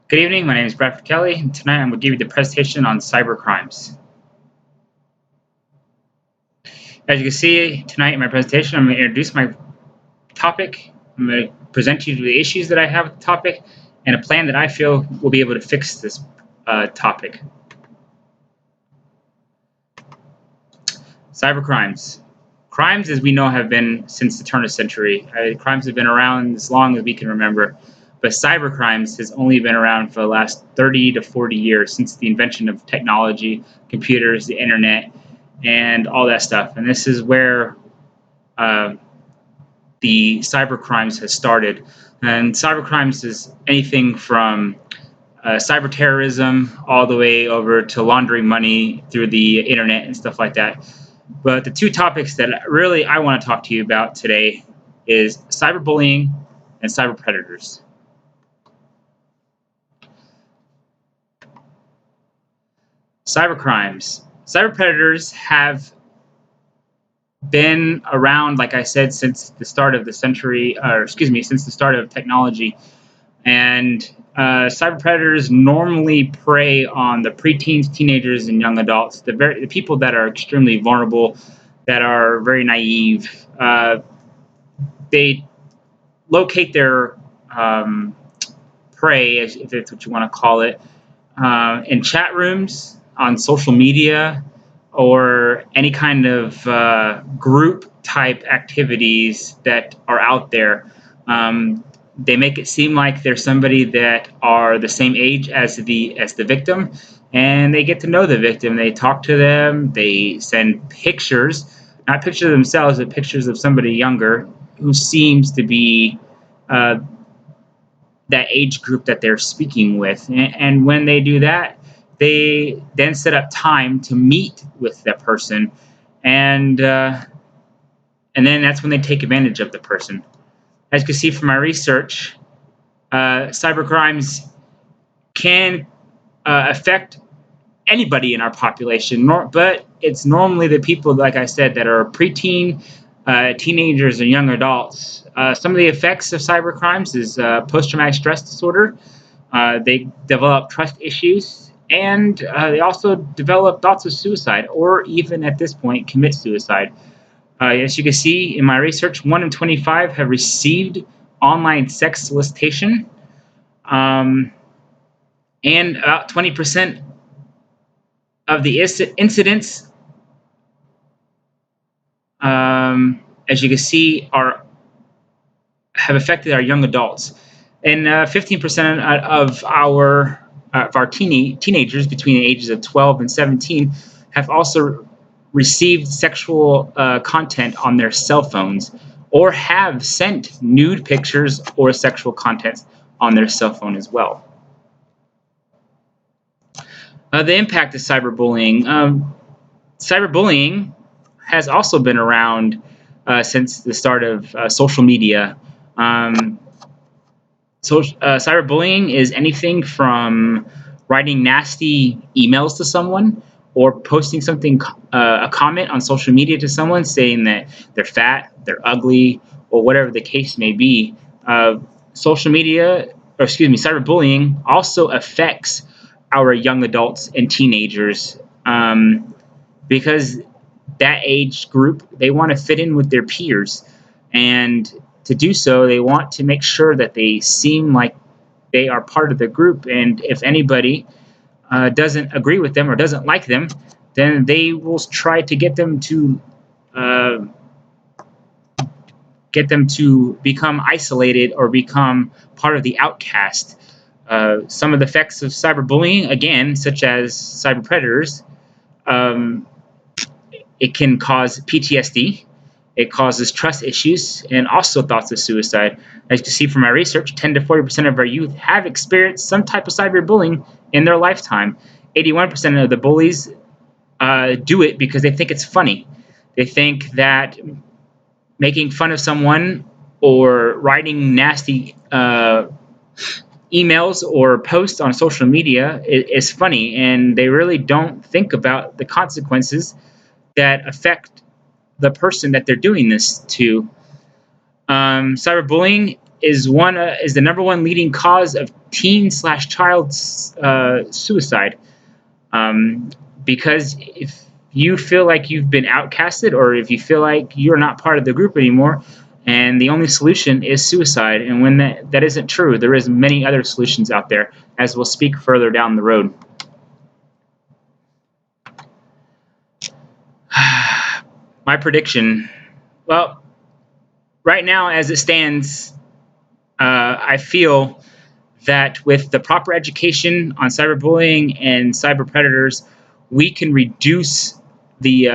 Good evening, my name is Bradford Kelly, and tonight I'm going to give you the presentation on cyber crimes. As you can see tonight in my presentation, I'm going to introduce my topic, I'm going to present you the issues that I have with the topic, and a plan that I feel will be able to fix this topic. Cyber crimes. Crimes, as we know, have been since the turn of the century. Crimes have been around as long as we can remember. But cyber crimes has only been around for the last 30 to 40 years since the invention of technology, computers, the internet, and all that stuff. And this is where the cyber crimes has started. And cyber crimes is anything from cyber terrorism all the way over to laundering money through the internet and stuff like that. But the two topics that really I want to talk to you about today is cyberbullying and cyber predators. Cyber crimes. Cyber predators have been around, like I said, since the start of the century, since the start of technology. And cyber predators normally prey on the preteens, teenagers, and young adults, the people that are extremely vulnerable, that are very naive. They locate their prey, if that's what you want to call it, in chat rooms, on social media, or any kind of group type activities that are out there. They make it seem like they're somebody that are the same age as the victim, and they get to know the victim. They talk to them. They send pictures, not pictures of themselves, but pictures of somebody younger who seems to be that age group that they're speaking with. And when they do that, they then set up time to meet with that person, and then that's when they take advantage of the person. As you can see from my research, cyber crimes can affect anybody in our population, but it's normally the people, like I said, that are preteen, teenagers, and young adults. Some of the effects of cyber crimes is post-traumatic stress disorder. They develop trust issues, and they also develop thoughts of suicide, or even at this point commit suicide. As you can see in my research, 1 in 25 have received online sex solicitation, and about 20% of the incidents, as you can see, have affected our young adults, and 15% of our teenagers between the ages of 12 and 17 have also received sexual content on their cell phones, or have sent nude pictures or sexual content on their cell phone as well. The impact of cyberbullying. Cyberbullying has also been around since the start of social media. Cyberbullying is anything from writing nasty emails to someone, or posting something, a comment on social media to someone saying that they're fat, they're ugly, or whatever the case may be. Cyberbullying also affects our young adults and teenagers, because that age group, they want to fit in with their peers, and to do so, they want to make sure that they seem like they are part of the group, and if anybody doesn't agree with them or doesn't like them, then they will try to get them to become isolated or become part of the outcast. Some of the effects of cyberbullying, again, such as cyber predators, it can cause PTSD. It causes trust issues and also thoughts of suicide. As you can see from my research, 10 to 40% of our youth have experienced some type of cyberbullying in their lifetime. 81% of the bullies do it because they think it's funny. They think that making fun of someone or writing nasty emails or posts on social media is funny, and they really don't think about the consequences that affect the person that they're doing this to. Cyberbullying is the number one leading cause of teen/child suicide. Because if you feel like you've been outcasted, or if you feel like you're not part of the group anymore, and the only solution is suicide, and when that isn't true, there is many other solutions out there, as we'll speak further down the road. My prediction, well, right now as it stands, I feel that with the proper education on cyberbullying and cyber predators, we can reduce the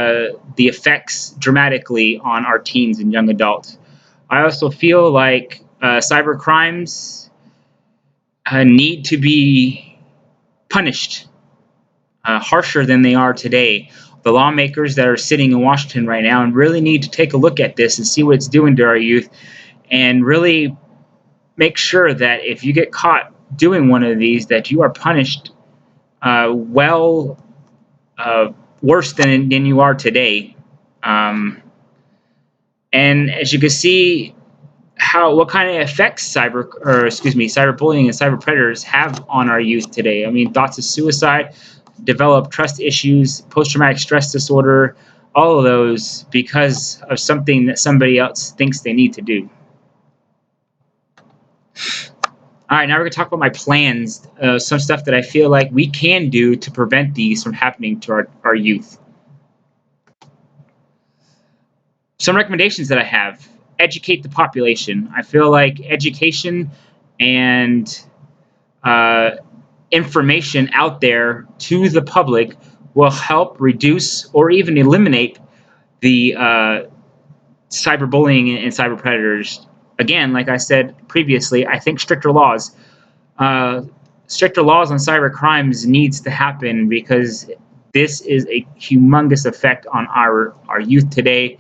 effects dramatically on our teens and young adults. I also feel like cyber crimes need to be punished harsher than they are today. The lawmakers that are sitting in Washington right now and really need to take a look at this and see what it's doing to our youth, and really make sure that if you get caught doing one of these, that you are punished worse than you are today. And as you can see, what kind of effects cyberbullying and cyber predators have on our youth today. I mean, thoughts of suicide, develop trust issues, post-traumatic stress disorder, all of those because of something that somebody else thinks they need to do. All right, now we're going to talk about my plans, some stuff that I feel like we can do to prevent these from happening to our youth. Some recommendations that I have: educate the population. I feel like education and information out there to the public will help reduce or even eliminate the cyberbullying and cyber predators. Again, like I said previously, I think stricter laws on cyber crimes needs to happen, because this is a humongous effect on our youth today.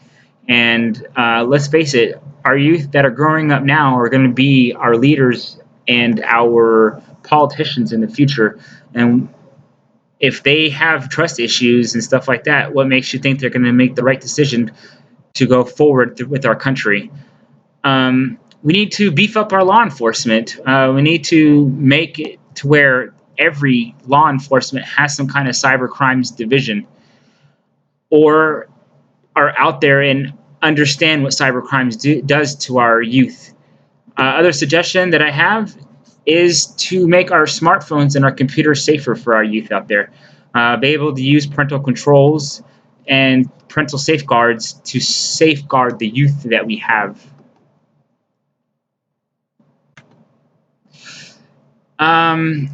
And let's face it, our youth that are growing up now are going to be our leaders and our politicians in the future. And if they have trust issues and stuff like that, what makes you think they're going to make the right decision to go forward with our country? We need to beef up our law enforcement. We need to make it to where every law enforcement has some kind of cyber crimes division, or are out there and understand what cyber crimes does to our youth. Other suggestion that I have is to make our smartphones and our computers safer for our youth out there. Be able to use parental controls and parental safeguards to safeguard the youth that we have.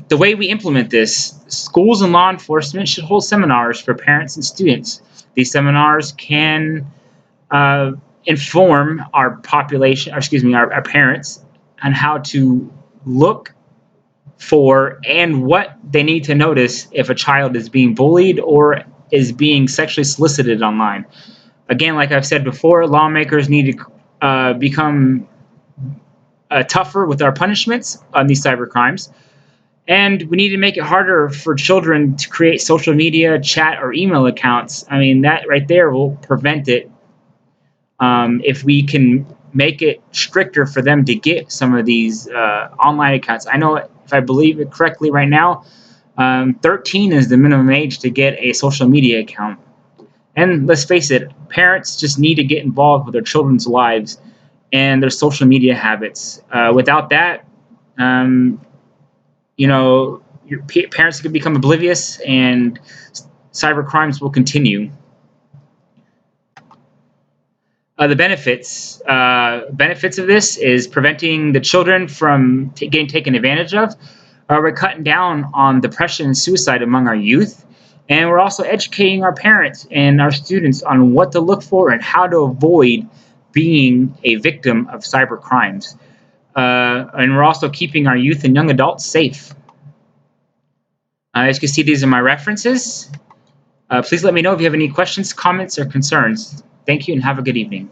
The way we implement this: schools and law enforcement should hold seminars for parents and students. These seminars can inform our population, our parents, on how to look for and what they need to notice if a child is being bullied or is being sexually solicited online. Again, like I've said before, lawmakers need to become tougher with our punishments on these cyber crimes. And we need to make it harder for children to create social media, chat, or email accounts. I mean, that right there will prevent it. If we can make it stricter for them to get some of these online accounts. I know, if I believe it correctly right now, 13 is the minimum age to get a social media account. And let's face it, parents just need to get involved with their children's lives and their social media habits. Without that, your parents could become oblivious, and cyber crimes will continue. The benefits of this is preventing the children from getting taken advantage of. We're cutting down on depression and suicide among our youth. And we're also educating our parents and our students on what to look for and how to avoid being a victim of cyber crimes. And we're also keeping our youth and young adults safe. As you can see, these are my references. Please let me know if you have any questions, comments, or concerns. Thank you and have a good evening.